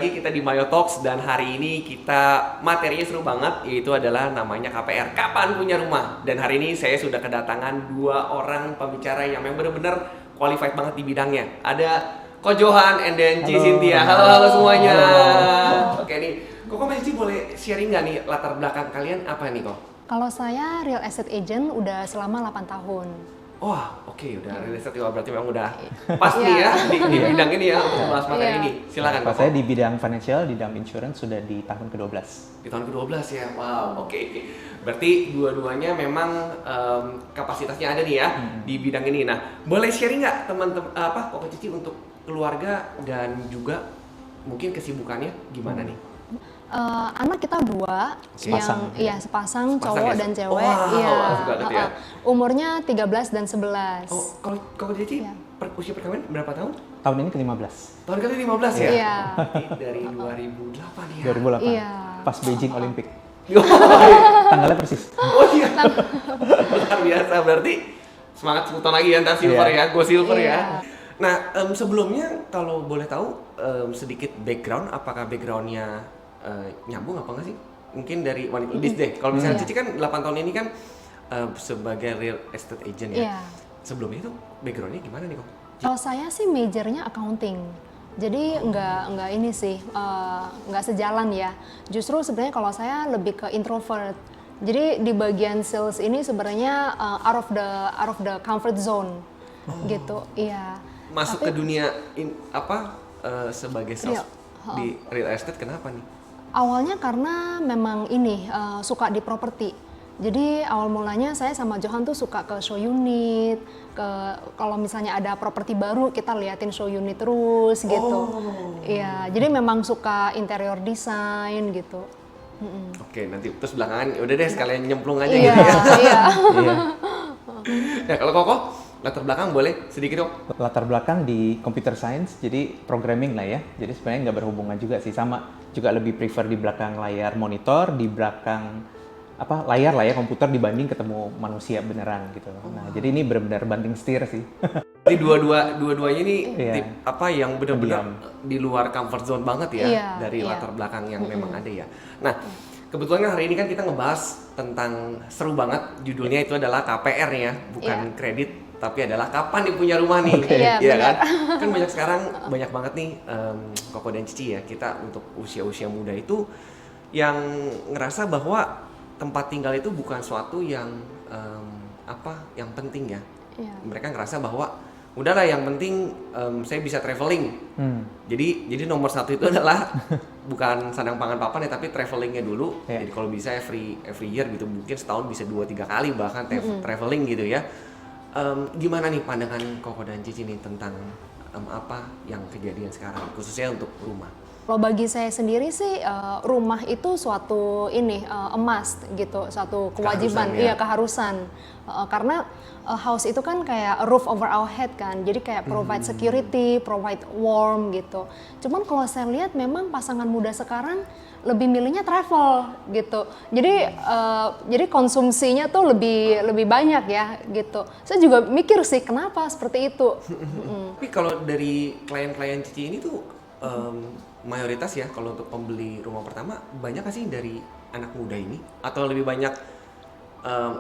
lagi kita di Mayo Talks dan hari ini kita materinya seru banget, yaitu adalah namanya KPR, Kapan Punya Rumah. Dan hari ini saya sudah kedatangan 2 orang pembicara yang memang benar-benar qualified banget di bidangnya. Ada Ko Johan and then Ci Cynthia. Halo semuanya. Halo. Oke nih, Koko sama Cici boleh sharing nggak nih latar belakang kalian apa nih Kok? Kalau saya real estate agent udah selama 8 tahun. Wah, oke, udah real estate berarti memang udah pas nih ya di bidang ini ya untuk bahas materi ini. Silakan. Kalau saya di bidang financial, di dalam insurance sudah di tahun ke-12. Di tahun ke-12 ya. Wow, oke. Berarti dua-duanya memang kapasitasnya ada nih ya di bidang ini. Nah, boleh sharing nggak teman-teman Koko Cici untuk keluarga dan juga mungkin kesibukannya gimana nih? Anak kita 2, yang sepasang cowok ya? dan cewek. Umurnya 13 dan 11. Oh, kalau Koko Cici usia perkawinan berapa tahun? Tahun ini ke-15. Tahun ke-15 ya? Iya. Dari 2008 ya? 2008, iya. pas Beijing Olympic. Tanggalnya persis. Oh iya, luar biasa. Berarti semangat 10 tahun lagi ya, ntar silver ya, go silver ya. Nah, sebelumnya kalau boleh tahu sedikit background, apakah backgroundnya nyambung apa enggak sih? Mungkin dari wanita iblis deh. Kalau misalnya Cici kan 8 tahun ini kan sebagai real estate agent ya. Sebelumnya itu backgroundnya gimana nih Kok? Kalau saya sih majornya accounting. Jadi nggak ini sih, nggak sejalan ya. Justru sebenarnya kalau saya lebih ke introvert. Jadi di bagian sales ini sebenarnya out of the comfort zone, gitu. Iya. Masuk ke dunia sebagai sales di real estate kenapa nih? Awalnya karena memang ini suka di properti. Jadi awal mulanya saya sama Johan tuh suka ke show unit, kalau misalnya ada properti baru kita liatin show unit terus gitu. Iya, jadi memang suka interior design gitu. Oke, nanti terus belakangan udah deh sekalian nyemplung aja Iya, gitu ya. iya. Ya kalau Koko latar belakang boleh sedikit dong. Latar belakang di computer science, jadi programming lah ya. Jadi sebenarnya nggak berhubungan juga sih, sama juga lebih prefer di belakang layar monitor, di belakang layar lah ya komputer dibanding ketemu manusia beneran gitu. Nah, jadi ini benar-benar banting setir sih. Jadi dua-duanya ini yang benar-benar di luar comfort zone banget ya dari latar belakang yang memang ada ya. Nah, kebetulan hari ini kan kita ngebahas tentang seru banget, judulnya itu adalah KPR ya, bukan kredit tapi adalah kapan nih punya rumah nih. Iya kan? Kan banyak banget nih Koko dan Cici ya, kita untuk usia-usia muda itu yang ngerasa bahwa tempat tinggal itu bukan suatu yang yang penting ya. Mereka ngerasa bahwa udahlah yang penting saya bisa traveling. Jadi nomor 1 itu adalah bukan sandang pangan papan ya, tapi travelingnya dulu. Jadi kalau bisa every year gitu, mungkin setahun bisa 2-3 kali bahkan traveling gitu ya. Gimana nih pandangan Koko dan Cici nih tentang apa yang kejadian sekarang khususnya untuk rumah? Kalau bagi saya sendiri sih rumah itu suatu emas gitu, suatu kewajiban, keharusan. Karena house itu kan kayak a roof over our head kan, jadi kayak provide security, provide warm gitu. Cuman kalau saya lihat memang pasangan muda sekarang lebih milihnya travel gitu. Jadi konsumsinya tuh lebih banyak ya gitu. Saya juga mikir sih kenapa seperti itu. Tapi kalau dari klien-klien Cici ini tuh mayoritas ya kalau untuk pembeli rumah pertama banyak nggak sih dari anak muda ini atau lebih banyak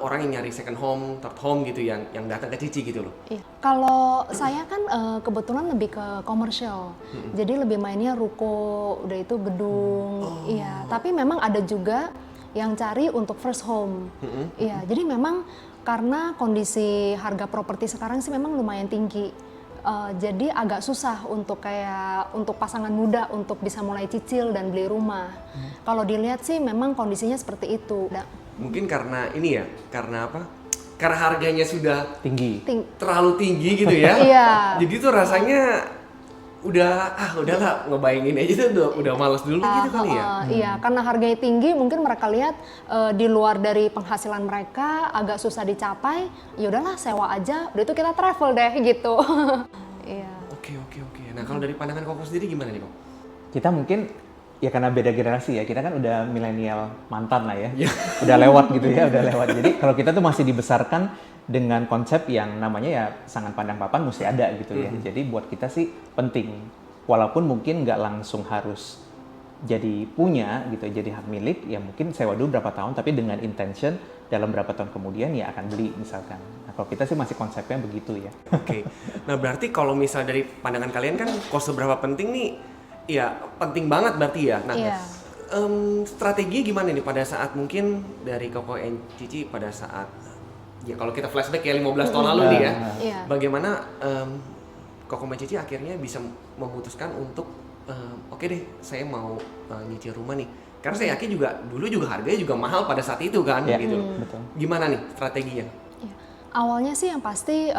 orang yang nyari second home, third home gitu yang datang ke Cici gitu loh? Iya. Kalau saya kan kebetulan lebih ke komersial, jadi lebih mainnya ruko, udah itu gedung, iya. Tapi memang ada juga yang cari untuk first home, iya. Jadi memang karena kondisi harga properti sekarang sih memang lumayan tinggi. Jadi agak susah untuk pasangan muda untuk bisa mulai cicil dan beli rumah. Kalau dilihat sih memang kondisinya seperti itu. Mungkin karena ini ya, karena apa? Karena harganya sudah terlalu tinggi gitu ya. Iya. Jadi tuh rasanya udahlah ngebayangin aja tuh udah males dulu gitu kali ya. Iya, karena harganya tinggi mungkin mereka lihat di luar dari penghasilan mereka agak susah dicapai, ya udahlah sewa aja, udah itu kita travel deh gitu. Iya. Oke. Nah, kalau dari pandangan Koko sendiri gimana nih, Kok? Kita mungkin ya karena beda generasi ya, kita kan udah milenial mantan lah ya. Udah lewat gitu ya, udah lewat. Jadi kalau kita tuh masih dibesarkan dengan konsep yang namanya ya sangat pandang papan mesti ada gitu ya. Jadi buat kita sih penting, walaupun mungkin nggak langsung harus jadi punya gitu, jadi hak milik, ya mungkin sewa dulu berapa tahun, tapi dengan intention dalam berapa tahun kemudian ya akan beli misalkan. Nah, kalau kita sih masih konsepnya begitu ya. Oke. Nah, berarti kalau misal dari pandangan kalian kan kos seberapa penting nih? Ya, penting banget berarti ya. Nah, strategi gimana nih pada saat mungkin dari Koko and Cici pada saat ya kalau kita flashback ya 15 tahun lalu nih ya. Bagaimana Koko and Cici akhirnya bisa memutuskan untuk oke deh, saya mau nyicil rumah nih. Karena saya yakin dulu harganya juga mahal pada saat itu kan, gitu. Betul. Gimana nih strateginya? Awalnya sih yang pasti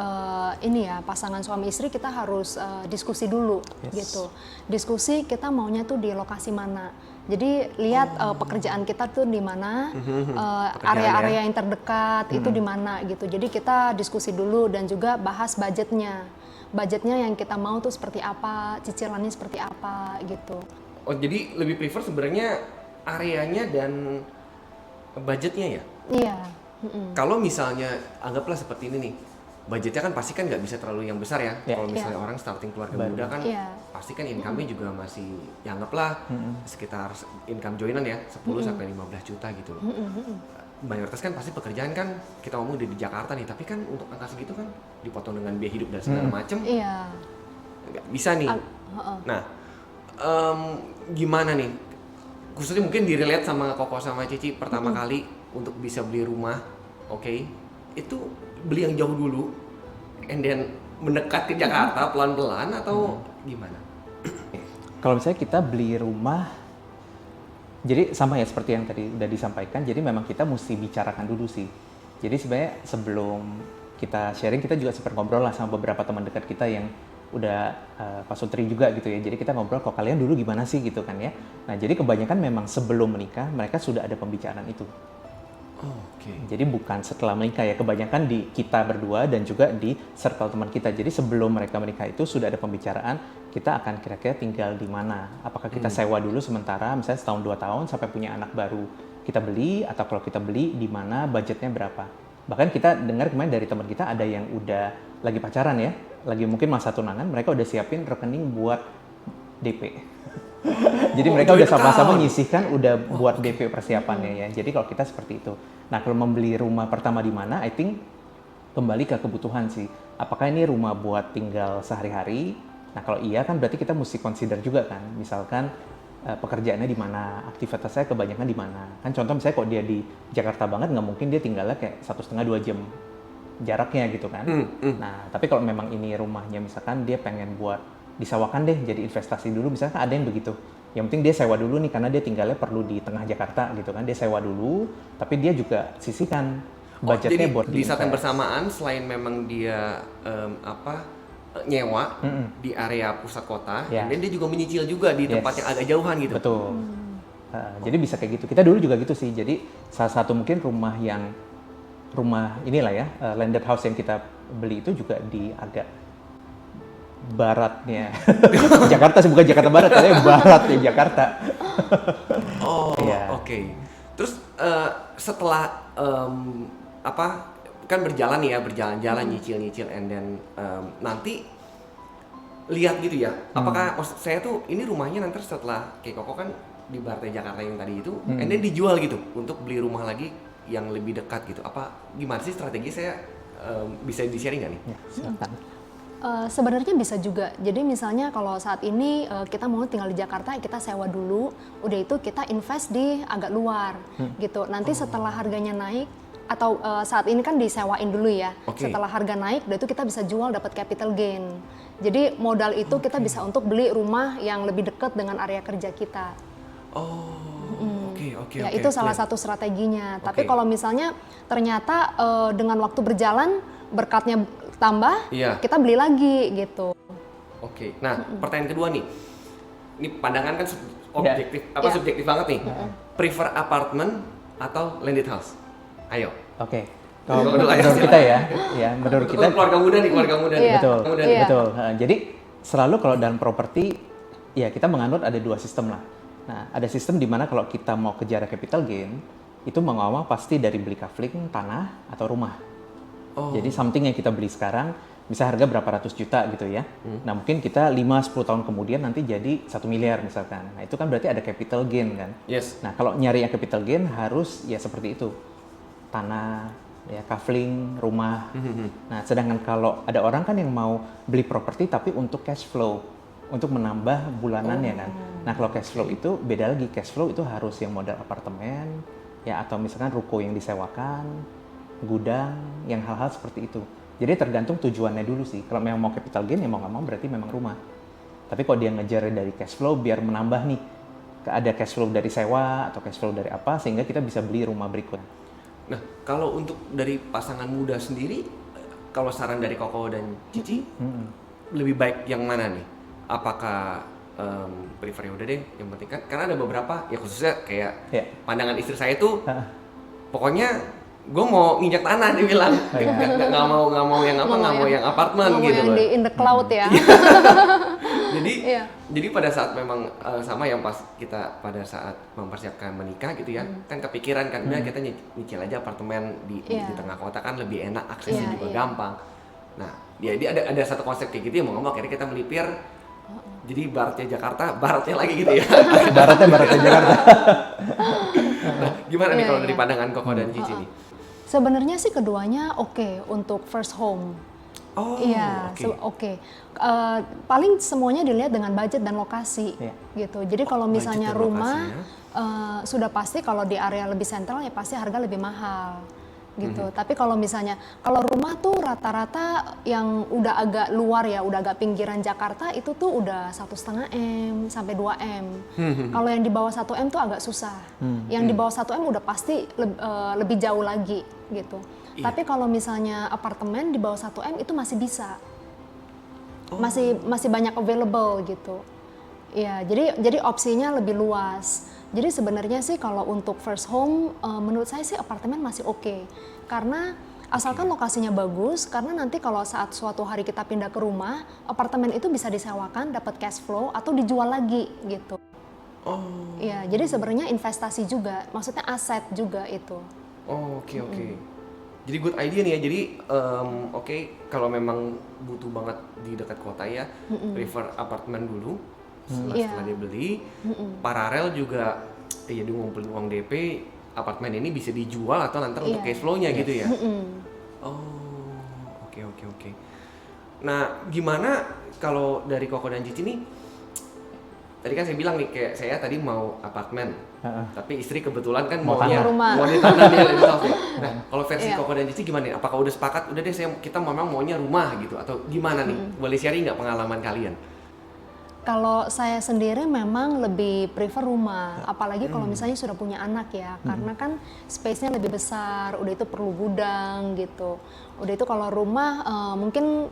ini ya, pasangan suami istri kita harus diskusi dulu gitu. Diskusi kita maunya tuh di lokasi mana. Jadi lihat pekerjaan kita tuh di mana, area-area yang terdekat itu di mana gitu. Jadi kita diskusi dulu dan juga bahas budgetnya. Budgetnya yang kita mau tuh seperti apa, cicilannya seperti apa gitu. Oh, jadi lebih prefer sebenarnya areanya dan budgetnya ya? Iya. Kalau misalnya anggaplah seperti ini nih, budgetnya kan pasti kan nggak bisa terlalu yang besar ya. Kalau misalnya orang starting keluarga muda kan pasti kan income-nya juga masih ya anggaplah sekitar income joinan ya 10 sampai 15 juta gitu loh. Mayoritas kan pasti pekerjaan kan kita ngomong di Jakarta nih, tapi kan untuk angka segitu kan dipotong dengan biaya hidup dan segala macem. Nggak bisa nih. Nah, gimana nih? Khususnya mungkin di-relate sama Koko sama Cici pertama kali untuk bisa beli rumah, itu beli yang jauh dulu, and then mendekat ke Jakarta pelan-pelan atau gimana? Kalau misalnya kita beli rumah, jadi sama ya seperti yang tadi udah disampaikan, jadi memang kita mesti bicarakan dulu sih. Jadi sebenarnya sebelum kita sharing, kita juga sempat ngobrol lah sama beberapa teman dekat kita yang udah pasutri juga gitu ya. Jadi kita ngobrol, kok kalian dulu gimana sih gitu kan ya. Nah jadi kebanyakan memang sebelum menikah, mereka sudah ada pembicaraan itu. Jadi bukan setelah menikah ya, kebanyakan di kita berdua dan juga di circle teman kita. Jadi sebelum mereka menikah itu sudah ada pembicaraan, kita akan kira-kira tinggal di mana. Apakah kita sewa dulu sementara, misalnya setahun 2 tahun sampai punya anak baru kita beli, atau kalau kita beli di mana, budgetnya berapa. Bahkan kita dengar kemarin dari teman kita ada yang udah lagi pacaran ya, lagi mungkin masa tunangan, mereka udah siapin rekening buat DP. Jadi mereka udah sama-sama nyisihkan, udah buat DP persiapannya ya. Jadi kalau kita seperti itu. Nah kalau membeli rumah pertama di mana, I think kembali ke kebutuhan sih. Apakah ini rumah buat tinggal sehari-hari? Nah kalau iya kan berarti kita mesti consider juga kan. Misalkan pekerjaannya di mana, aktivitasnya kebanyakan di mana. Kan contoh misalnya kalau dia di Jakarta banget, nggak mungkin dia tinggalnya kayak 1,5-2 jam jaraknya gitu kan. Nah tapi kalau memang ini rumahnya misalkan dia pengen buat disewakan deh, jadi investasi dulu, misalkan ada yang begitu. Yang penting dia sewa dulu nih, karena dia tinggalnya perlu di tengah Jakarta gitu kan, dia sewa dulu, tapi dia juga sisihkan budgetnya buat di saat yang bersamaan, selain memang dia nyewa di area pusat kota, dan dia juga menyicil juga di tempat yang agak jauhan gitu. Betul. Jadi bisa kayak gitu. Kita dulu juga gitu sih. Jadi salah satu mungkin rumah inilah ya, landed house yang kita beli itu juga di agak baratnya Jakarta sih, bukan Jakarta Barat, tapi baratnya Jakarta. Oke. Terus setelah kan berjalan-jalan nyicil and then nanti lihat gitu ya, apakah maksud saya tuh ini rumahnya nanti setelah kayak Koko kan di Bartay Jakarta yang tadi itu, and then dijual gitu untuk beli rumah lagi yang lebih dekat gitu. Apa gimana sih strategi saya bisa di-sharing nggak nih? Ya, silakan. Sebenarnya bisa juga. Jadi misalnya kalau saat ini kita mau tinggal di Jakarta, kita sewa dulu, udah itu kita invest di agak luar gitu. Nanti setelah harganya naik, atau saat ini kan disewain dulu ya. Setelah harga naik, udah itu kita bisa jual dapat capital gain. Jadi modal itu kita bisa untuk beli rumah yang lebih dekat dengan area kerja kita. Ya itu salah satu strateginya. Tapi kalau misalnya ternyata dengan waktu berjalan berkatnya tambah, kita beli lagi gitu. Nah pertanyaan kedua nih, ini pandangan kan subjektif banget nih. Prefer apartemen atau landed house? Ayo. Kalau menurut kita ya menurut kita keluarga muda nih. Betul. Jadi selalu kalau dalam properti ya kita menganut ada 2 sistem lah. Nah ada sistem di mana kalau kita mau kejar capital gain itu mau pasti dari beli kafling tanah atau rumah. Jadi something yang kita beli sekarang misal harga berapa ratus juta gitu ya. Nah mungkin kita 5-10 tahun kemudian nanti jadi 1 miliar misalkan. Nah itu kan berarti ada capital gain kan. Yes. Nah kalau nyari yang capital gain harus ya seperti itu. Tanah, ya kafling, rumah. Nah sedangkan kalau ada orang kan yang mau beli properti tapi untuk cash flow, untuk menambah bulanannya kan. Nah kalau cash flow itu beda lagi. Cash flow itu harus yang modal apartemen, ya atau misalkan ruko yang disewakan, gudang, yang hal-hal seperti itu. Jadi tergantung tujuannya dulu sih. Kalau memang mau capital gain ya mau nggak mau berarti memang rumah. Tapi kalau dia ngejar dari cash flow biar menambah nih, ada cash flow dari sewa atau cash flow dari apa sehingga kita bisa beli rumah berikutnya. Nah, kalau untuk dari pasangan muda sendiri, kalau saran dari Koko dan Cici, lebih baik yang mana nih? Apakah prefer udah deh, yang penting kan karena ada beberapa ya khususnya kayak pandangan istri saya tuh, pokoknya gue mau nginjak tanah dia bilang, nggak mau yang apa, nggak mau yang apartemen gitu loh. In the cloud ya. Jadi pada saat memang sama yang pas kita pada saat mempersiapkan menikah gitu ya, kan kepikiran kan udah kita nyicil aja apartemen di tengah kota kan lebih enak, aksesnya juga gampang. Nah, dia ada satu konsep kayak gitu ya, mau nggak mau akhirnya kita melipir. Jadi baratnya Jakarta, baratnya lagi gitu ya. baratnya Jakarta. Nah, gimana nih kalau dari pandangan Koko dan Cici nih? Sebenarnya sih keduanya oke untuk first home. Oh, iya, oke. Paling semuanya dilihat dengan budget dan lokasi, gitu. Jadi kalau misalnya rumah sudah pasti kalau di area lebih sentral ya pasti harga lebih mahal, gitu. Tapi kalau misalnya kalau rumah tuh rata-rata yang udah agak luar ya, udah agak pinggiran Jakarta itu tuh udah 1,5 M sampai 2 M. Kalau yang di bawah 1 M tuh agak susah. Yang di bawah 1 M udah pasti lebih jauh lagi, gitu. Tapi kalau misalnya apartemen di bawah 1 M itu masih bisa. Masih banyak available gitu. Ya, jadi opsinya lebih luas. Jadi sebenarnya sih kalau untuk first home menurut saya sih apartemen masih oke. Karena asalkan lokasinya bagus, karena nanti kalau saat suatu hari kita pindah ke rumah, apartemen itu bisa disewakan, dapat cash flow atau dijual lagi gitu. Ya, jadi sebenarnya investasi juga, maksudnya aset juga itu. Oke. Jadi good idea nih ya. Jadi kalau memang butuh banget di dekat kota ya, prefer apartemen dulu. Setelah dia beli, paralel juga ya dia ngumpulin uang DP, apartemen ini bisa dijual atau nanti untuk cash flow-nya gitu ya. Oke. Nah, gimana kalau dari Koko dan Cici nih? Tadi kan saya bilang nih kayak saya tadi mau apartemen, tapi istri kebetulan kan maunya mau di tanah dia lebih tahu. Nah, kalau versi Koko dan Cici gimana nih? Apakah udah sepakat? Udah deh kita memang maunya rumah gitu atau gimana nih? Boleh sharing nggak pengalaman kalian? Kalau saya sendiri memang lebih prefer rumah, apalagi kalau misalnya sudah punya anak ya, karena kan space-nya lebih besar, udah itu perlu gudang gitu. Udah itu kalau rumah mungkin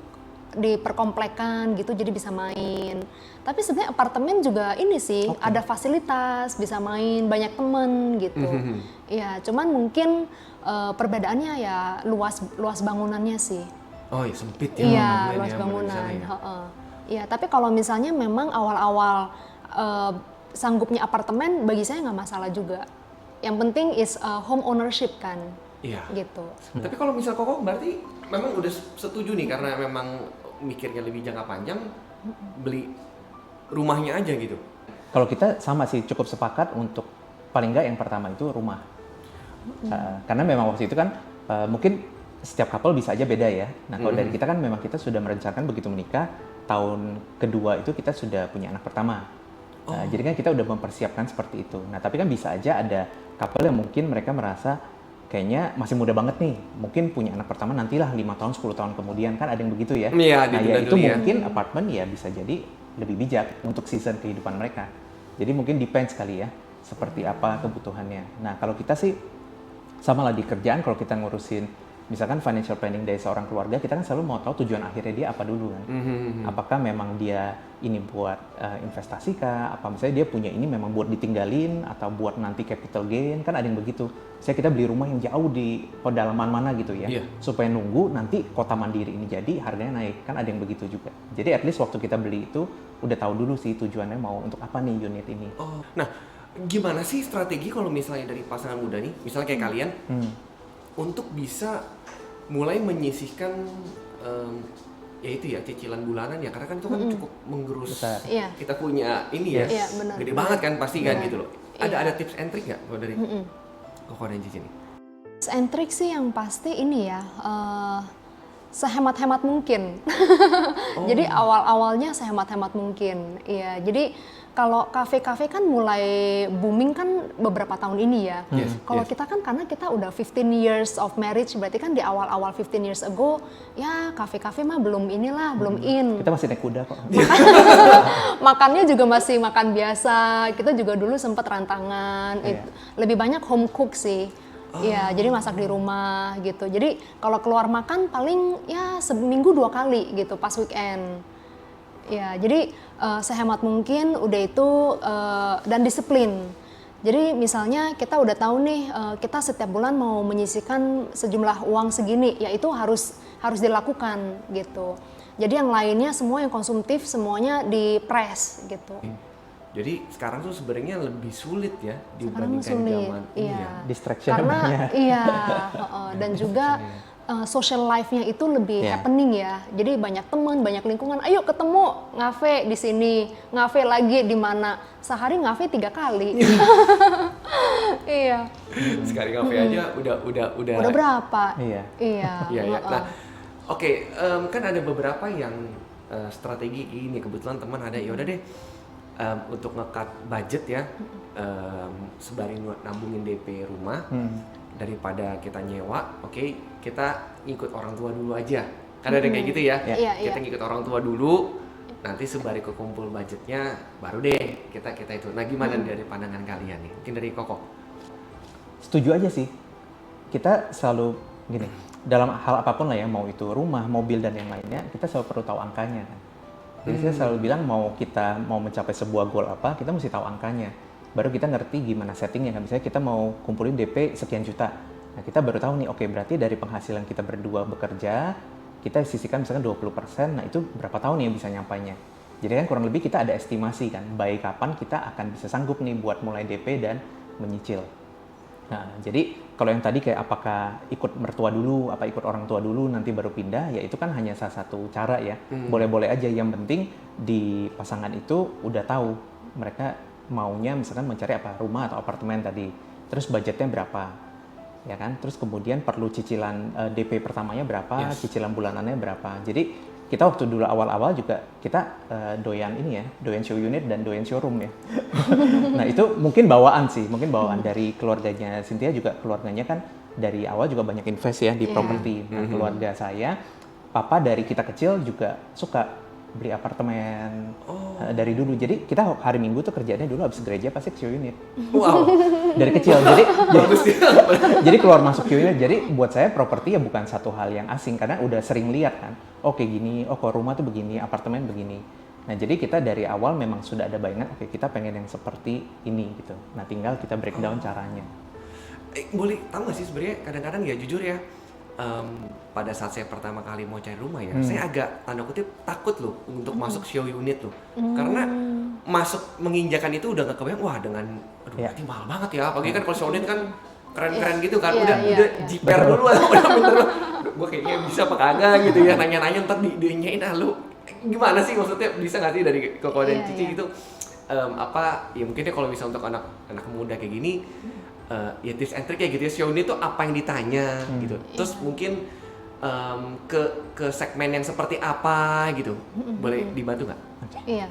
diperkomplekan gitu jadi bisa main. Tapi sebenarnya apartemen juga ini sih ada fasilitas, bisa main, banyak temen gitu. Ya, cuman mungkin perbedaannya ya luas bangunannya sih. Oh ya sempit ya. Iya, luas bangunan. Iya, tapi kalau misalnya memang awal-awal sanggupnya apartemen, bagi saya nggak masalah juga. Yang penting is home ownership kan. Iya. Gitu. Tapi kalau misal Koko berarti memang udah setuju nih karena memang mikirnya lebih jangka panjang, beli rumahnya aja gitu. Kalau kita sama sih cukup sepakat untuk paling nggak yang pertama itu rumah. Karena memang waktu itu kan mungkin setiap couple bisa aja beda ya. Nah kalau dari kita kan memang kita sudah merencanakan begitu menikah, tahun kedua itu kita sudah punya anak pertama. Jadi kan kita udah mempersiapkan seperti itu. Nah tapi kan bisa aja ada couple yang mungkin mereka merasa kayaknya masih muda banget nih, mungkin punya anak pertama nantilah 5 tahun, 10 tahun kemudian, kan ada yang begitu ya. Iya, nah ya itu mungkin apartemen ya bisa jadi lebih bijak untuk season kehidupan mereka. Jadi mungkin depends kali ya, seperti apa kebutuhannya. Nah kalau kita sih sama lah di kerjaan, kalau kita ngurusin misalkan financial planning dari seorang keluarga, kita kan selalu mau tahu tujuan akhirnya dia apa dulu kan. Apakah memang dia ini buat investasi kah? Apa misalnya dia punya ini memang buat ditinggalin atau buat nanti capital gain, kan ada yang begitu. Kita beli rumah yang jauh di pedalaman mana gitu ya, supaya nunggu nanti kota mandiri ini jadi harganya naik, kan ada yang begitu juga. Jadi at least waktu kita beli itu udah tahu dulu sih tujuannya mau untuk apa nih unit ini. Nah gimana sih strategi kalau misalnya dari pasangan muda nih, misalnya kayak kalian, untuk bisa mulai menyisihkan ya itu ya cicilan bulanan ya, karena kan itu kan cukup menggerus kita punya ini ya, gede banget kan pasti kan gitu loh. Ada tips and trick nggak kalau dari Koko dan Cici nih? Tips and trick sih yang pasti ini ya, sehemat-hemat mungkin. Jadi awal-awalnya sehemat-hemat mungkin. Iya, jadi kalau kafe-kafe kan mulai booming kan beberapa tahun ini ya. Kalau kita kan karena kita udah 15 years of marriage, berarti kan di awal-awal 15 years ago, ya kafe-kafe mah belum inilah, belum in. Kita masih naik kuda kok. Makannya juga masih makan biasa. Kita juga dulu sempat rantangan. Lebih banyak home cook sih. Iya, jadi masak di rumah gitu. Jadi kalau keluar makan paling ya seminggu 2 kali gitu pas weekend. Ya, jadi sehemat mungkin udah itu dan disiplin. Jadi misalnya kita udah tahu nih kita setiap bulan mau menyisihkan sejumlah uang segini, ya itu harus dilakukan gitu. Jadi yang lainnya semua yang konsumtif semuanya di-press gitu. Jadi sekarang tuh sebenarnya lebih sulit ya dibandingkan zaman ini ya. Distraction karena namanya. Iya, dan juga social life-nya itu lebih happening ya. Jadi banyak teman, banyak lingkungan. Ayo ketemu ngafe di sini, ngafe lagi di mana. Sehari ngafe 3 kali. Iya. Sekali ngafe aja udah. Udah berapa? Iya. Iya. Nah, oke, kan ada beberapa yang strategi ini. Kebetulan teman ada, ya udah deh. Untuk nge-cut budget ya, sembari nabungin DP rumah, daripada kita nyewa, kita ikut orang tua dulu aja. Karena ada kayak gitu ya, kita ngikut orang tua dulu, nanti sembari kekumpul budgetnya, baru deh kita itu. Nah gimana dari pandangan kalian nih? Mungkin dari Koko? Setuju aja sih. Kita selalu gini, dalam hal apapun lah ya, mau itu rumah, mobil dan yang lainnya, kita selalu perlu tahu angkanya kan. Jadi saya selalu bilang mau mencapai sebuah goal apa, kita mesti tahu angkanya. Baru kita ngerti gimana settingnya. Misalnya kita mau kumpulin DP sekian juta. Nah kita baru tahu nih, oke berarti dari penghasilan kita berdua bekerja, kita sisihkan misalkan 20%, nah itu berapa tahun nih yang bisa nyampainya. Jadi kan kurang lebih kita ada estimasi kan, baik kapan kita akan bisa sanggup nih buat mulai DP dan menyicil. Nah, jadi kalau yang tadi kayak apakah ikut mertua dulu, apa ikut orang tua dulu nanti baru pindah, ya itu kan hanya salah satu cara ya. Boleh-boleh aja, yang penting di pasangan itu udah tahu mereka maunya misalkan mencari apa, rumah atau apartemen tadi. Terus budgetnya berapa, ya kan? Terus kemudian perlu cicilan DP pertamanya berapa, cicilan bulanannya berapa. Jadi kita waktu dulu awal-awal juga kita doyan ini ya, doyan show unit dan doyan showroom ya. Nah itu mungkin bawaan sih, dari keluarganya Cynthia juga, keluarganya kan dari awal juga banyak invest ya di properti. Nah keluarga saya, papa dari kita kecil juga suka beli apartemen dari dulu. Jadi kita hari Minggu tuh kerjanya dulu habis gereja pasti ke show unit. Wow. Dari kecil. Jadi keluar masuk show unit. Jadi buat saya properti ya bukan satu hal yang asing karena udah sering lihat kan. Oh kayak gini, oh kok rumah tuh begini, apartemen begini. Nah jadi kita dari awal memang sudah ada bayangan, oke kita pengen yang seperti ini gitu. Nah tinggal kita breakdown caranya. Boleh tahu nggak sih sebenarnya kadang-kadang ya jujur ya, pada saat saya pertama kali mau cari rumah ya, saya agak tanda kutip takut loh untuk masuk show unit loh. Karena masuk menginjakan itu udah nggak kebayang, wah dengan, berarti mahal banget ya. Apalagi kan kalau show unit kan keren-keren gitu kan, udah jiper dulu lah, udah bener. Gue kayaknya bisa apa kagak gitu ya, nanya-nanya ntar dinyain lu gimana sih, maksudnya bisa nggak sih dari Koko dan Cici gitu, ya mungkin ya kalau bisa untuk anak muda kayak gini, ya tips and trick kayak gitu ya, show unit tuh apa yang ditanya gitu, terus mungkin ke segmen yang seperti apa gitu, boleh dibantu nggak? Iya,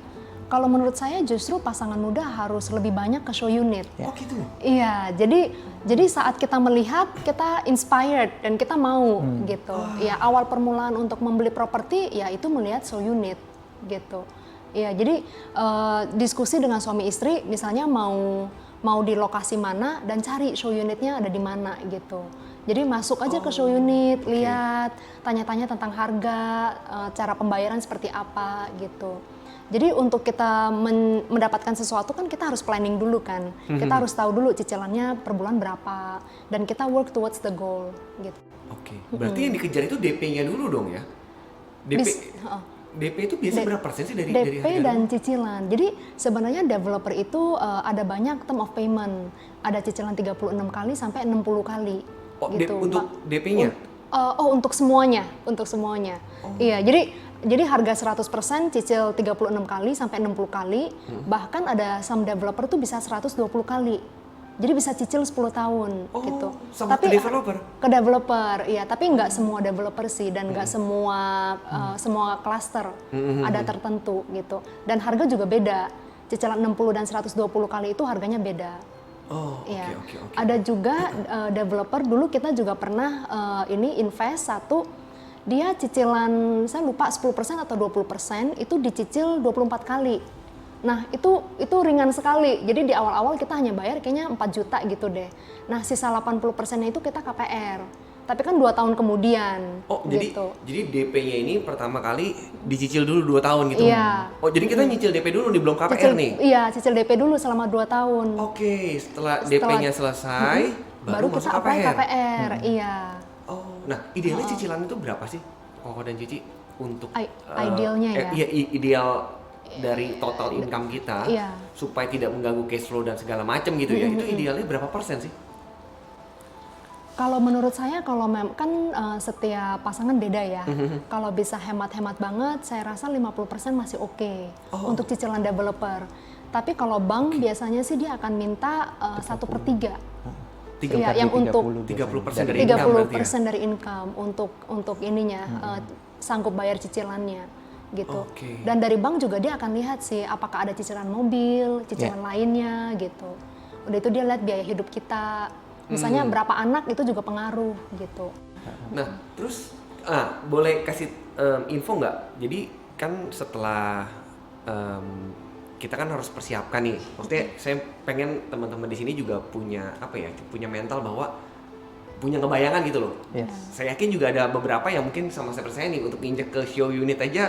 kalau menurut saya justru pasangan muda harus lebih banyak ke show unit. Oh gitu? Iya, jadi saat kita melihat kita inspired dan kita mau gitu. Ya awal permulaan untuk membeli properti ya itu melihat show unit gitu. Iya, jadi diskusi dengan suami istri misalnya mau di lokasi mana dan cari show unitnya ada di mana gitu. Jadi masuk aja ke show unit, lihat, tanya-tanya tentang harga, cara pembayaran seperti apa gitu. Jadi untuk kita mendapatkan sesuatu kan kita harus planning dulu kan. Kita harus tahu dulu cicilannya per bulan berapa dan kita work towards the goal gitu. Oke. Berarti yang dikejar itu DP-nya dulu dong ya? DP itu biasanya berapa persen sih dari DP harga dan rumah? cicilan. Jadi sebenarnya developer itu ada banyak term of payment. Ada cicilan 36 kali sampai 60 kali. Oh, gitu. untuk DP-nya? Untuk semuanya, Iya, jadi Jadi harga 100% cicil 36 kali sampai 60 kali, bahkan ada some developer tuh bisa 120 kali. Jadi bisa cicil 10 tahun gitu. Sama ke developer? Ke developer, iya. Tapi nggak semua developer sih, dan nggak semua cluster ada tertentu gitu. Dan harga juga beda. Cicilan 60 dan 120 kali itu harganya beda. Oke. Ada juga developer, dulu kita juga pernah invest satu, dia cicilan, saya lupa 10% atau 20%, itu dicicil 24 kali. Nah itu ringan sekali, jadi di awal-awal kita hanya bayar kayaknya 4 juta gitu deh. Nah sisa 80%-nya itu kita KPR, tapi kan 2 tahun kemudian. Gitu. Jadi DP-nya ini pertama kali dicicil dulu 2 tahun gitu? Iya. Jadi kita nyicil DP dulu nih, belum KPR nih? Iya, cicil DP dulu selama 2 tahun. Oke, setelah DP-nya selesai, baru kita masuk apply KPR. Iya. Nah idealnya cicilan itu berapa sih, Koko dan Cici, untuk idealnya ya? Iya, ideal dari total income kita, supaya tidak mengganggu cash flow dan segala macam gitu ya. Itu idealnya berapa persen sih? Kalau menurut saya, kalau kan setiap pasangan beda ya. Kalau bisa hemat-hemat banget, saya rasa 50% masih oke untuk cicilan developer. Tapi kalau bank biasanya sih dia akan minta 1/3. Iya, yang untuk 30% dari income. 30% dari income untuk ininya sanggup bayar cicilannya gitu. Dan dari bank juga dia akan lihat sih apakah ada cicilan mobil, cicilan lainnya gitu. Udah itu dia lihat biaya hidup kita. Misalnya berapa anak, itu juga pengaruh gitu. Nah, terus boleh kasih info nggak? Jadi kan setelah kita kan harus persiapkan nih. Maksudnya saya pengen teman-teman di sini juga punya punya mental bahwa punya ngebayangan gitu loh. Saya yakin juga ada beberapa yang mungkin sama seperti saya nih, untuk nginjek ke show unit aja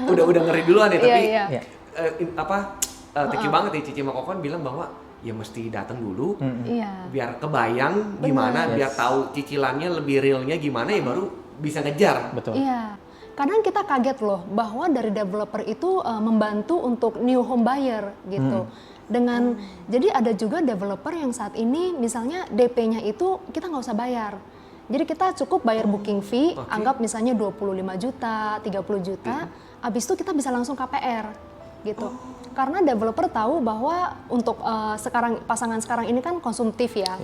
udah ngeri duluan nih. Tapi thank you banget nih Cici sama Kokon bilang bahwa ya mesti datang dulu, biar kebayang gimana, biar tahu cicilannya lebih realnya gimana, ya baru bisa ngejar. Betul. Iya. Kadang kita kaget loh bahwa dari developer itu membantu untuk new home buyer gitu. Jadi ada juga developer yang saat ini misalnya DP-nya itu kita nggak usah bayar. Jadi kita cukup bayar booking fee, anggap misalnya 25 juta, 30 juta, habis itu kita bisa langsung KPR gitu. Karena developer tahu bahwa untuk pasangan sekarang ini kan konsumtif ya.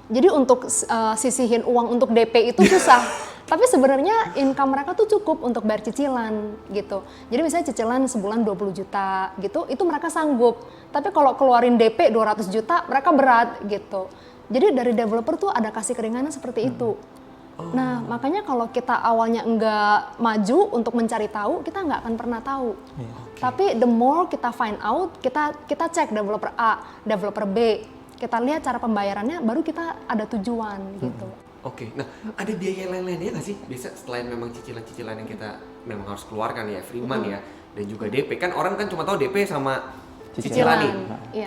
Jadi untuk sisihin uang untuk DP itu susah. Tapi sebenarnya income mereka tuh cukup untuk bayar cicilan gitu. Jadi misalnya cicilan sebulan 20 juta gitu, itu mereka sanggup. Tapi kalau keluarin DP 200 juta, mereka berat gitu. Jadi dari developer tuh ada kasih keringanan seperti itu. Nah, makanya kalau kita awalnya enggak maju untuk mencari tahu, kita nggak akan pernah tahu. Tapi the more kita find out, kita cek developer A, developer B, kita lihat cara pembayarannya, baru kita ada tujuan gitu. Nah ada biaya lain-lainnya nggak sih? Biasa selain memang cicilan-cicilan yang kita memang harus keluarkan ya, free money ya, dan juga DP. Kan orang kan cuma tahu DP sama cicilan nih.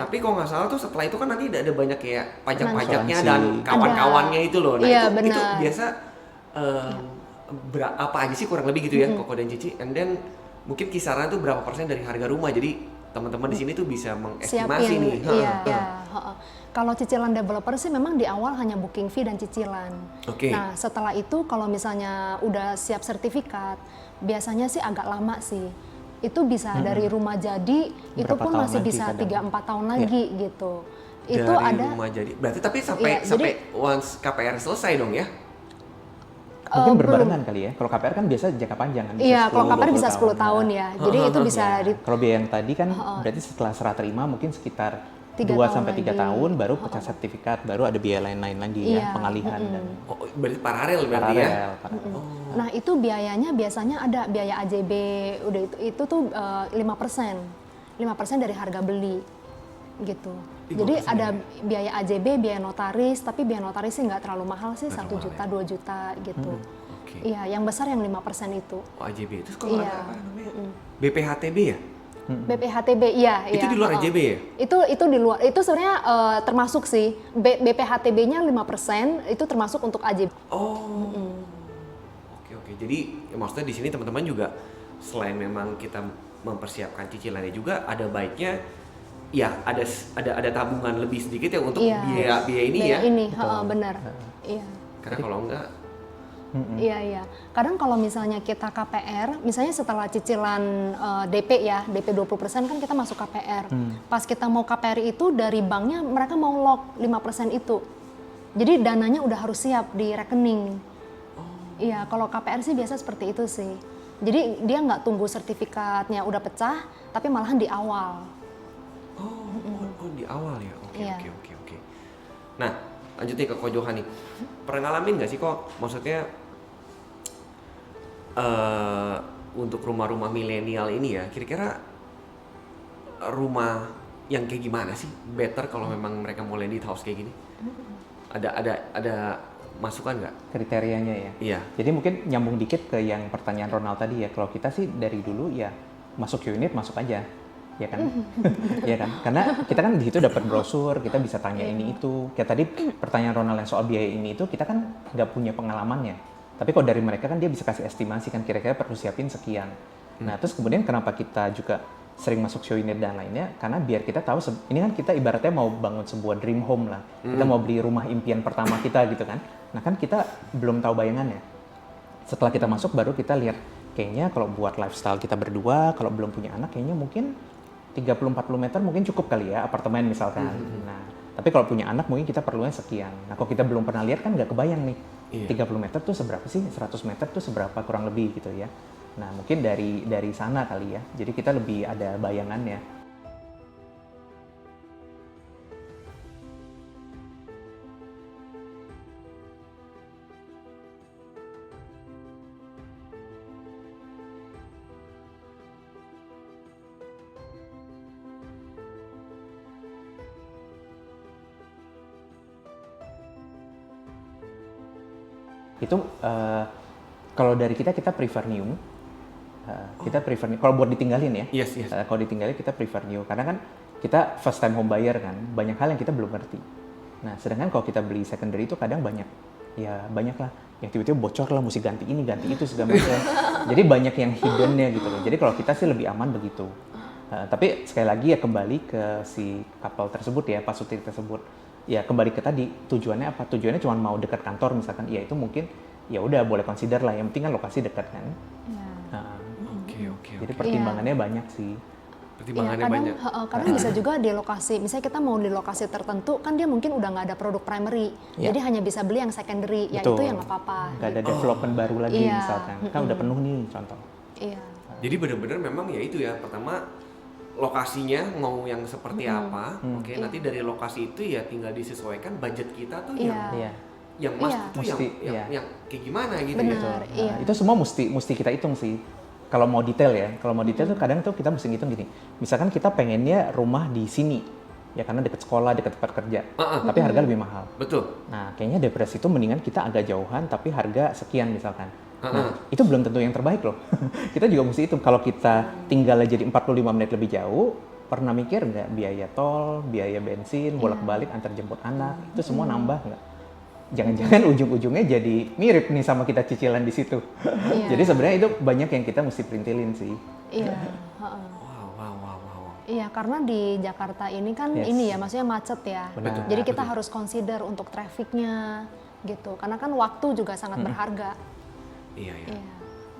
Tapi kalau nggak salah tuh setelah itu kan nanti ada banyak kayak pajak-pajaknya dan kawan-kawannya itu loh. Nah itu biasa apa aja sih kurang lebih gitu ya, Koko dan Cici? And then mungkin kisaran tuh berapa persen dari harga rumah? Jadi teman-teman di sini tuh bisa mengestimasi nih. Kalau cicilan developer sih memang di awal hanya booking fee dan cicilan. Nah setelah itu kalau misalnya udah siap sertifikat, biasanya sih agak lama sih. Itu bisa dari rumah jadi, itu pun masih bisa 3-4 tahun lagi gitu. Itu dari rumah jadi, berarti tapi sampai once KPR selesai dong ya? Mungkin berbarengan kali ya. Kalau KPR kan biasa jangka panjang kan. Iya, kalau KPR bisa 10 tahun ya. Jadi itu bisa Kalau biaya yang tadi kan berarti setelah serah terima mungkin sekitar 2 sampai 3 tahun baru pecah sertifikat, baru ada biaya lain-lain lagi ya, pengalihan dan berarti paralel berarti ya. Nah, itu biayanya biasanya ada biaya AJB, udah itu tuh 5% dari harga beli gitu. Jadi ada biaya AJB, biaya notaris, tapi biaya notaris sih nggak terlalu mahal sih, 1 juta, 2 juta gitu. Iya, yang besar yang 5% itu. AJB itu kalau apa namanya? BPHTB ya? BPHTB, iya. Itu di luar AJB ya? Itu di luar, itu sebenarnya termasuk sih. BPHTB-nya 5%, itu termasuk untuk AJB. Oke. Jadi maksudnya di sini teman-teman juga selain memang kita mempersiapkan cicilannya juga, ada baiknya ya ada tabungan lebih sedikit ya untuk biaya ini ya. Benar. Iya. Karena kalau enggak Iya. Kadang kalau misalnya kita KPR, misalnya setelah cicilan DP ya, DP 20% kan kita masuk KPR. Pas kita mau KPR itu dari banknya mereka mau lock 5% itu. Jadi dananya udah harus siap di rekening. Iya, kalau KPR sih biasa seperti itu sih. Jadi dia nggak tunggu sertifikatnya udah pecah, tapi malahan di awal. Oh, di awal ya. Iya. Oke. Nah, lanjut nih ke Ko Johan nih. Pernah ngalamin nggak sih kok? Maksudnya untuk rumah-rumah milenial ini ya, kira-kira rumah yang kayak gimana sih? Better kalau memang mereka mau landed house kayak gini? Ada masukan nggak? Kriterianya ya. Iya. Jadi mungkin nyambung dikit ke yang pertanyaan Ronald tadi ya. Kalau kita sih dari dulu ya masuk unit masuk aja. Ya kan? Ya kan? Karena kita kan di situ dapat brosur, kita bisa tanya ini itu. Kayak tadi pertanyaan Ronald yang soal biaya ini itu, kita kan nggak punya pengalamannya. Tapi kalau dari mereka kan dia bisa kasih estimasi kan kira-kira perlu siapin sekian. Nah, terus kemudian kenapa kita juga sering masuk show unit dan lainnya? Karena biar kita tahu ini kan kita ibaratnya mau bangun sebuah dream home lah. Kita mau beli rumah impian pertama kita gitu kan. Nah, kan kita belum tahu bayangannya. Setelah kita masuk baru kita lihat kayaknya kalau buat lifestyle kita berdua, kalau belum punya anak kayaknya mungkin 30-40 meter mungkin cukup kali ya, apartemen misalkan. Nah, tapi kalau punya anak mungkin kita perlunya sekian. Nah, kalau kita belum pernah lihat kan nggak kebayang nih. 30 meter tuh seberapa sih? 100 meter tuh seberapa kurang lebih gitu ya. Nah, mungkin dari sana kali ya. Jadi kita lebih ada bayangannya. Itu kalau dari kita prefer new. Kita prefer new. Kalau buat ditinggalin ya. Yes. Kalau ditinggalin kita prefer new karena kan kita first time home buyer kan, banyak hal yang kita belum ngerti. Nah, sedangkan kalau kita beli secondary itu kadang banyak lah yang tiba-tiba bocor lah, mesti ganti ini, ganti itu segala macam. Jadi banyak yang hidden-nya gitu loh. Jadi kalau kita sih lebih aman begitu. Tapi sekali lagi ya kembali ke si couple tersebut ya, pasuti tersebut. Ya kembali ke tadi, tujuannya apa? Tujuannya cuma mau dekat kantor misalkan, ya itu mungkin ya udah boleh consider lah, yang penting kan lokasi dekat kan. Oke. Jadi pertimbangannya banyak sih. Pertimbangannya banyak. Kadang bisa juga di lokasi, misalnya kita mau di lokasi tertentu, kan dia mungkin udah nggak ada produk primary, jadi hanya bisa beli yang secondary, ya itu yang nggak apa-apa. Nggak ada development baru lagi misalkan, kan udah penuh nih contoh. Iya. Jadi benar-benar memang ya itu ya, pertama lokasinya mau yang seperti apa, nanti dari lokasi itu ya tinggal disesuaikan budget kita tuh yang yang kayak gimana gitu. Benar, ya. Itu semua mesti kita hitung sih. Kalau mau detail tuh kadang tuh kita mesti ngitung gini. Misalkan kita pengennya rumah di sini, ya karena dekat sekolah, dekat tempat kerja, tapi harga lebih mahal. Betul. Nah, kayaknya depresi itu mendingan kita agak jauhan, tapi harga sekian misalkan. Nah, itu belum tentu yang terbaik loh. Kita juga mesti hitung. Kalau kita tinggalnya jadi 45 menit lebih jauh, pernah mikir nggak biaya tol, biaya bensin, bolak-balik antar jemput anak, itu semua nambah nggak? Jangan-jangan ujung-ujungnya jadi mirip nih sama kita cicilan di situ. Jadi sebenarnya itu banyak yang kita mesti perintilin sih. Iya. Wow. Iya, karena di Jakarta ini kan ini ya, maksudnya macet ya. Benar. Jadi kita harus consider untuk trafficnya gitu. Karena kan waktu juga sangat berharga. Iya.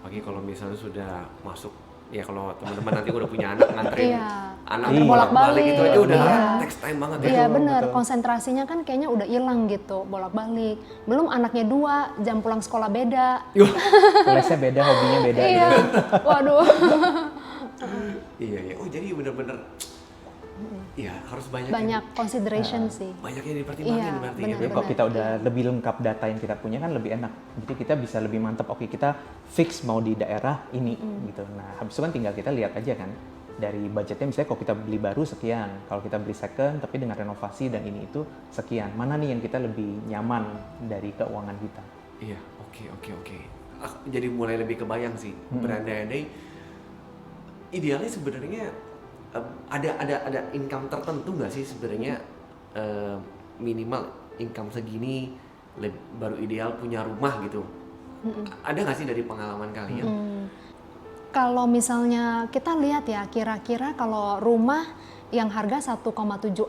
Apalagi kalau misalnya sudah masuk, ya kalau teman-teman nanti udah punya anak nganterin anak bolak-balik itu aja udah takes time banget ya. Iya benar, konsentrasinya kan kayaknya udah hilang gitu, bolak-balik. Belum anaknya 2, jam pulang sekolah beda. Lesnya beda, hobinya beda. Iya, waduh. Iya. Oh jadi bener-bener, ya harus banyak consideration sih. Banyak yang dipertimbangkan berarti ya. Jadi kalau kita udah lebih lengkap data yang kita punya kan lebih enak. Jadi kita bisa lebih mantap, oke kita fix mau di daerah ini gitu. Nah habis itu kan tinggal kita lihat aja kan. Dari budgetnya misalnya kalau kita beli baru sekian, kalau kita beli second tapi dengan renovasi dan ini itu sekian. Mana nih yang kita lebih nyaman dari keuangan kita? Iya, oke. Jadi mulai lebih kebayang sih. Berandai-andai idealnya sebenarnya ada income tertentu nggak sih sebenarnya, minimal income segini baru ideal punya rumah gitu. Ada nggak sih dari pengalaman kalian? Kalau misalnya kita lihat ya, kira-kira kalau rumah yang harga 1,7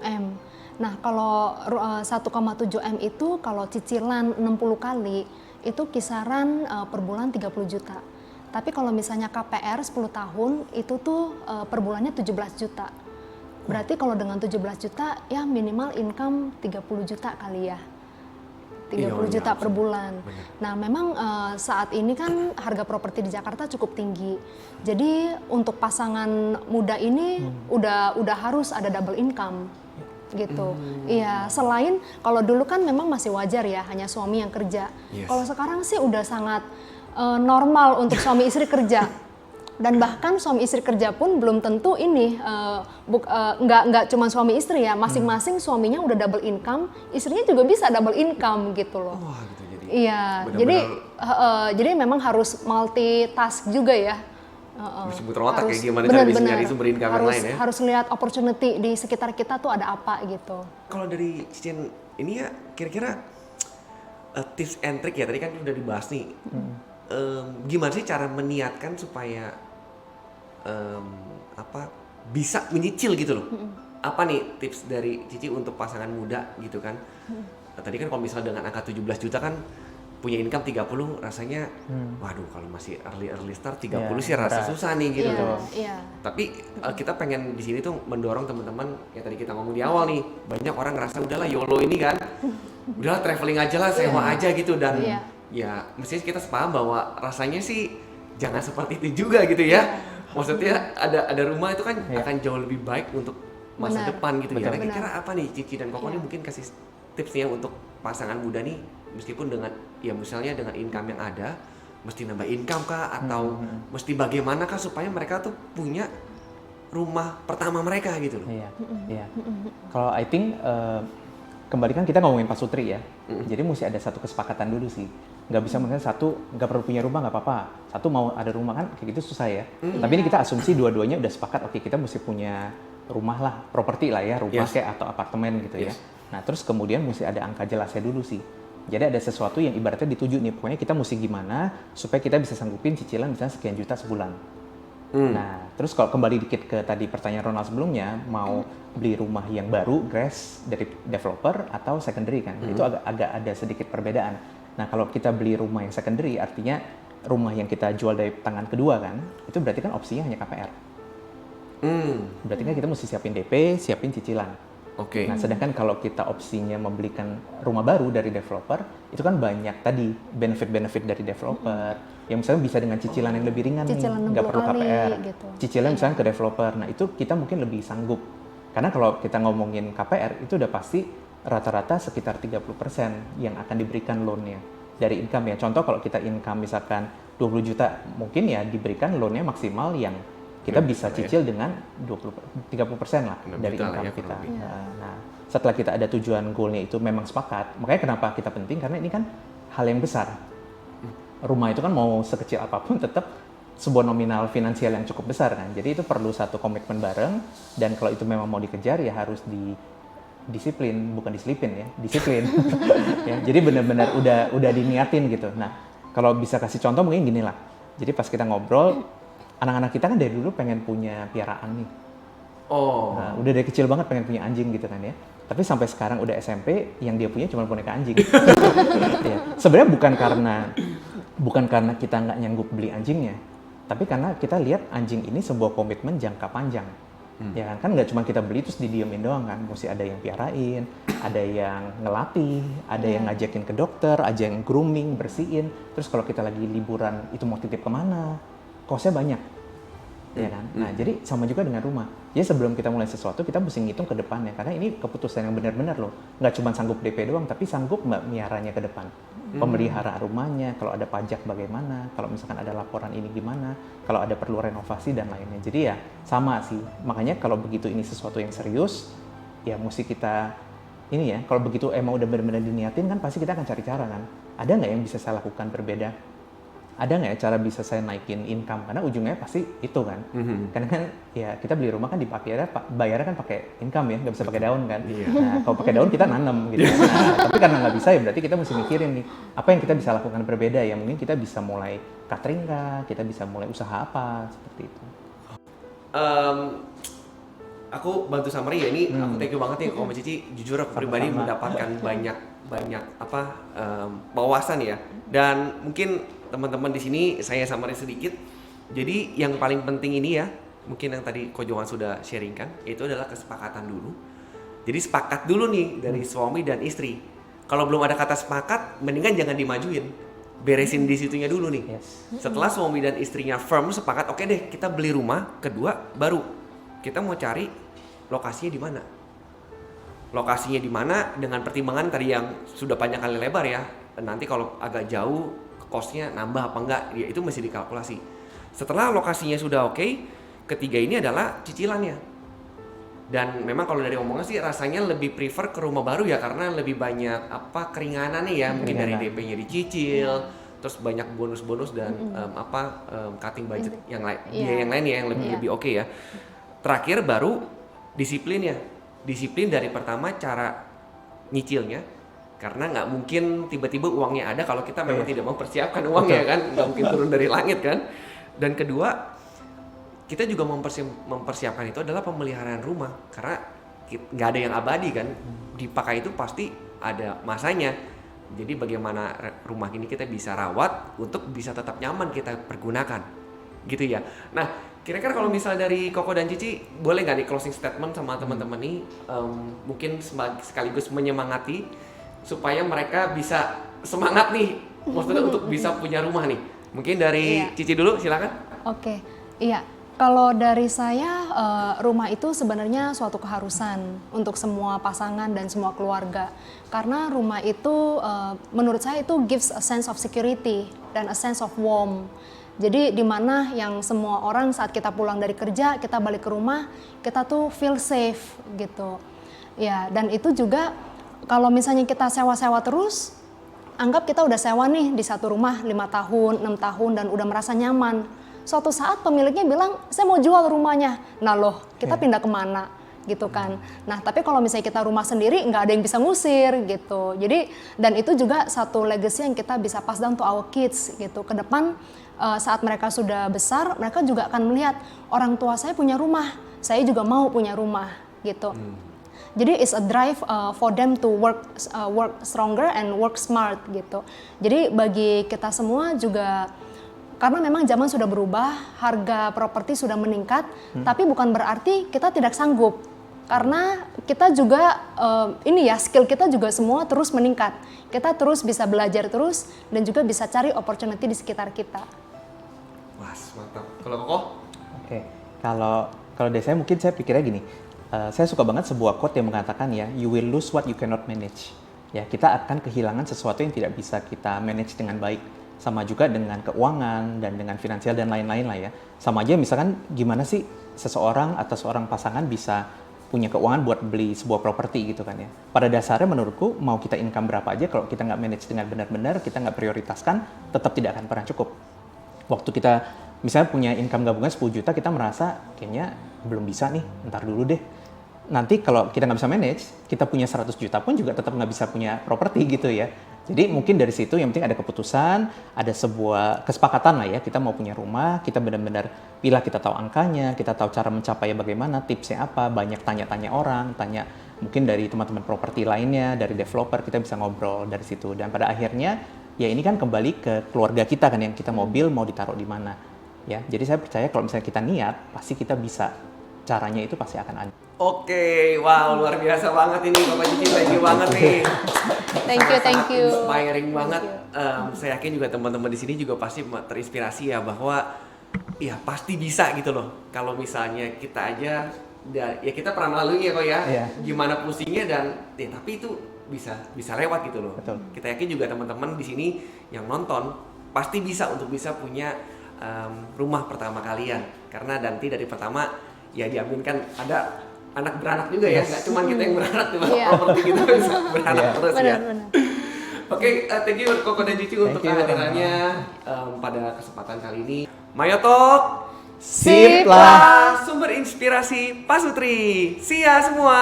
M. Nah, kalau 1,7 M itu kalau cicilan 60 kali, itu kisaran per bulan 30 juta. Tapi kalau misalnya KPR 10 tahun itu tuh per bulannya 17 juta. Berarti kalau dengan 17 juta ya minimal income 30 juta kali ya. 30 juta per bulan. Bener. Nah, memang saat ini kan harga properti di Jakarta cukup tinggi. Jadi untuk pasangan muda ini udah harus ada double income gitu. Iya, selain kalau dulu kan memang masih wajar ya hanya suami yang kerja. Yes. Kalau sekarang sih udah sangat normal untuk suami istri kerja. Dan bahkan suami istri kerja pun belum tentu ini nggak cuma suami istri ya, masing-masing suaminya udah double income, istrinya juga bisa double income gitu loh. Wah gitu jadi. Iya, jadi memang harus multitask juga ya. Mesti muter otak kayak gimana cara bisa nyari sumber income yang lain ya. Harus lihat opportunity di sekitar kita tuh ada apa gitu. Kalau dari Cicin ini ya kira-kira tips and trick ya tadi kan udah dibahas nih. Gimana sih cara meniatkan supaya bisa menyicil gitu loh. Apa nih tips dari Cici untuk pasangan muda gitu kan? Tadi kan kalau misalnya dengan angka 17 juta kan punya income 30 rasanya waduh kalau masih early start 30 sih rasa susah nih gitu. Tapi kita pengen di sini tuh mendorong teman-teman yang tadi kita ngomong di awal nih. Banyak orang ngerasa udahlah YOLO ini kan. Udahlah traveling aja lah, sewa aja gitu dan ya mestinya kita sepaham bahwa rasanya sih jangan seperti itu juga gitu ya. Maksudnya ada rumah itu kan akan jauh lebih baik untuk masa depan gitu ya. Kira-kira apa nih Cici dan Koko nih mungkin kasih tipsnya untuk pasangan muda nih meskipun dengan ya misalnya dengan income yang ada mesti nambah income kah atau mesti bagaimana kah supaya mereka tuh punya rumah pertama mereka gitu loh. Iya. Kalau I think kembali kan kita ngomongin Pak Sutri ya. Jadi mesti ada satu kesepakatan dulu sih. Nggak bisa misalnya satu nggak perlu punya rumah nggak apa-apa, satu mau ada rumah kan kayak gitu susah ya. Tapi ini kita asumsi dua-duanya udah sepakat, oke kita mesti punya rumah lah, properti lah ya, rumah kayak atau apartemen gitu ya. Nah terus kemudian mesti ada angka jelasnya dulu sih. Jadi ada sesuatu yang ibaratnya dituju nih, pokoknya kita mesti gimana supaya kita bisa sanggupin cicilan misalnya sekian juta sebulan. Nah terus kalau kembali dikit ke tadi pertanyaan Ronald sebelumnya, mau beli rumah yang baru, grass dari developer atau secondary kan, itu agak ada sedikit perbedaan. Nah kalau kita beli rumah yang secondary artinya rumah yang kita jual dari tangan kedua kan, itu berarti kan opsinya hanya KPR. Berarti kan kita mesti siapin DP, siapin cicilan. Nah sedangkan kalau kita opsinya membelikan rumah baru dari developer, itu kan banyak tadi benefit-benefit dari developer. Yang misalnya bisa dengan cicilan yang lebih ringan nih, nggak perlu KPR. Gitu. Cicilan misalnya ke developer, nah itu kita mungkin lebih sanggup. Karena kalau kita ngomongin KPR, itu udah pasti rata-rata sekitar 30% yang akan diberikan loan-nya dari income ya. Contoh kalau kita income misalkan 20 juta, mungkin ya diberikan loan-nya maksimal yang kita bisa cicil dengan 30% lah dari income kita. Nah, setelah kita ada tujuan goal-nya itu memang sepakat, makanya kenapa kita penting, karena ini kan hal yang besar. Rumah itu kan mau sekecil apapun tetap sebuah nominal finansial yang cukup besar kan. Jadi itu perlu satu komitmen bareng, dan kalau itu memang mau dikejar ya harus disiplin, bukan diselipin ya, disiplin. Ya, jadi benar-benar udah diniatin gitu. Nah, kalau bisa kasih contoh mungkin gini lah. Jadi pas kita ngobrol, anak-anak kita kan dari dulu pengen punya piaraan nih. Nah, udah dari kecil banget pengen punya anjing gitu kan ya. Tapi sampai sekarang udah SMP, yang dia punya cuma boneka anjing. Ya. Sebenarnya bukan karena kita nggak nyanggup beli anjingnya, tapi karena kita lihat anjing ini sebuah komitmen jangka panjang. Ya kan nggak cuma kita beli terus didiemin doang kan, mesti ada yang piarain, ada yang ngelatih, ada yang ngajakin ke dokter, ada yang grooming, bersihin. Terus kalau kita lagi liburan itu mau titip kemana, kosnya banyak, ya kan. Nah jadi sama juga dengan rumah. Jadi sebelum kita mulai sesuatu kita mesti ngitung ke depannya, karena ini keputusan yang benar-benar loh, nggak cuma sanggup DP doang, tapi sanggup miaranya ke depan. Pemeliharaan rumahnya, kalau ada pajak bagaimana, kalau misalkan ada laporan ini gimana, kalau ada perlu renovasi dan lainnya. Jadi ya sama sih, makanya kalau begitu ini sesuatu yang serius, ya mesti kita ini ya, kalau begitu emang udah benar-benar diniatin kan pasti kita akan cari cara kan. Ada nggak yang bisa saya lakukan berbeda? Ada nggak ya cara bisa saya naikin income? Karena ujungnya pasti itu kan. Karena kan ya kita beli rumah kan bayarnya kan pakai income ya, nggak bisa pakai daun kan. Nah kalau pakai daun kita nanam gitu. Nah, tapi karena nggak bisa ya berarti kita mesti mikirin nih, apa yang kita bisa lakukan berbeda ya. Mungkin kita bisa mulai catering kah, kita bisa mulai usaha apa, seperti itu. Aku bantu summary ya, ini aku thank you banget nih Koko Cici. Jujur aku pribadi mendapatkan banyak wawasan ya. Dan mungkin teman-teman di sini saya samarin sedikit. Jadi yang paling penting ini ya, mungkin yang tadi Ko Johan sudah sharingkan, itu adalah kesepakatan dulu. Jadi sepakat dulu nih dari suami dan istri. Kalau belum ada kata sepakat, mendingan jangan dimajuin. Beresin di situnya dulu nih. Setelah suami dan istrinya firm sepakat, oke deh kita beli rumah, kedua baru kita mau cari lokasinya di mana. Lokasinya di mana dengan pertimbangan tadi yang sudah panjang kali lebar ya. Nanti kalau agak jauh, cost-nya nambah apa enggak, ya itu mesti dikalkulasi. Setelah lokasinya sudah oke, ketiga ini adalah cicilannya. Dan memang kalau dari omongan sih rasanya lebih prefer ke rumah baru ya, karena lebih banyak keringanan nih ya, mungkin dari DP-nya dicicil, terus banyak bonus-bonus dan cutting budget yang lain, biaya yang lain ya yang lebih oke ya. Terakhir baru disiplin ya, disiplin dari pertama cara nyicilnya, karena nggak mungkin tiba-tiba uangnya ada kalau kita memang tidak mau persiapkan uangnya kan, nggak mungkin turun dari langit kan. Dan kedua, kita juga mempersiapkan itu adalah pemeliharaan rumah, karena nggak ada yang abadi kan, dipakai itu pasti ada masanya. Jadi bagaimana rumah ini kita bisa rawat untuk bisa tetap nyaman kita pergunakan, gitu ya. Nah, kira-kira kalau misalnya dari Koko dan Cici, boleh nggak nih closing statement sama teman-teman nih, mungkin sekaligus menyemangati supaya mereka bisa semangat nih, maksudnya untuk bisa punya rumah nih. Mungkin dari Cici dulu, silakan. Oke, iya. Kalau dari saya, rumah itu sebenarnya suatu keharusan untuk semua pasangan dan semua keluarga. Karena rumah itu, menurut saya itu gives a sense of security dan a sense of warmth. Jadi di mana yang semua orang saat kita pulang dari kerja, kita balik ke rumah, kita tuh feel safe gitu. Ya, dan itu juga kalau misalnya kita sewa-sewa terus, anggap kita udah sewa nih di satu rumah 5 tahun, 6 tahun dan udah merasa nyaman. Suatu saat pemiliknya bilang, saya mau jual rumahnya. Nah loh, kita pindah kemana gitu kan. Nah tapi kalau misalnya kita rumah sendiri, nggak ada yang bisa ngusir gitu. Jadi, dan itu juga satu legacy yang kita bisa pass down to our kids gitu. Ke depan saat mereka sudah besar, mereka juga akan melihat orang tua saya punya rumah, saya juga mau punya rumah gitu. Jadi it's a drive for them to work stronger and work smart gitu. Jadi bagi kita semua juga, karena memang zaman sudah berubah, harga properti sudah meningkat, tapi bukan berarti kita tidak sanggup. Karena kita juga, skill kita juga semua terus meningkat. Kita terus bisa belajar terus, dan juga bisa cari opportunity di sekitar kita. Wah, mantap. Kalau Koko? Oke, kalau dari saya mungkin saya pikirnya gini, saya suka banget sebuah quote yang mengatakan ya, you will lose what you cannot manage. Ya, kita akan kehilangan sesuatu yang tidak bisa kita manage dengan baik. Sama juga dengan keuangan dan dengan finansial dan lain-lain lah ya. Sama aja misalkan gimana sih seseorang atau seorang pasangan bisa punya keuangan buat beli sebuah properti gitu kan ya. Pada dasarnya menurutku mau kita income berapa aja, kalau kita nggak manage dengan benar-benar, kita nggak prioritaskan, tetap tidak akan pernah cukup. Waktu kita misalnya punya income gabungan 10 juta, kita merasa kayaknya belum bisa nih, ntar dulu deh. Nanti kalau kita nggak bisa manage, kita punya 100 juta pun juga tetap nggak bisa punya properti gitu ya. Jadi mungkin dari situ yang penting ada keputusan, ada sebuah kesepakatan lah ya, kita mau punya rumah, kita benar-benar pilih, kita tahu angkanya, kita tahu cara mencapainya bagaimana, tipsnya apa, banyak tanya-tanya orang, tanya mungkin dari teman-teman properti lainnya, dari developer, kita bisa ngobrol dari situ. Dan pada akhirnya ya ini kan kembali ke keluarga kita kan, yang kita mobil mau ditaruh di mana. Ya, jadi saya percaya kalau misalnya kita niat, pasti kita bisa, caranya itu pasti akan ada. Oke, wow, luar biasa banget ini Bapak Cici, thank you banget nih. Thank you. Inspiring banget. Saya yakin juga teman-teman di sini juga pasti terinspirasi ya, bahwa ya pasti bisa gitu loh. Kalau misalnya kita aja, ya kita pernah melalui ya kok ya, gimana pusingnya dan ya, tapi itu bisa lewat gitu loh. Betul. Kita yakin juga teman-teman di sini yang nonton pasti bisa untuk bisa punya rumah pertama kalian, karena nanti dari pertama ya diaminkan ada anak beranak juga ya, nggak cuma kita yang beranak di properti, kita bisa beranak terus ya. Oke, thank you Koko dan Cici untuk kehadirannya pada kesempatan kali ini. Mayo Talk, Sip lah. Sumber inspirasi Pak Sutri. See ya semua.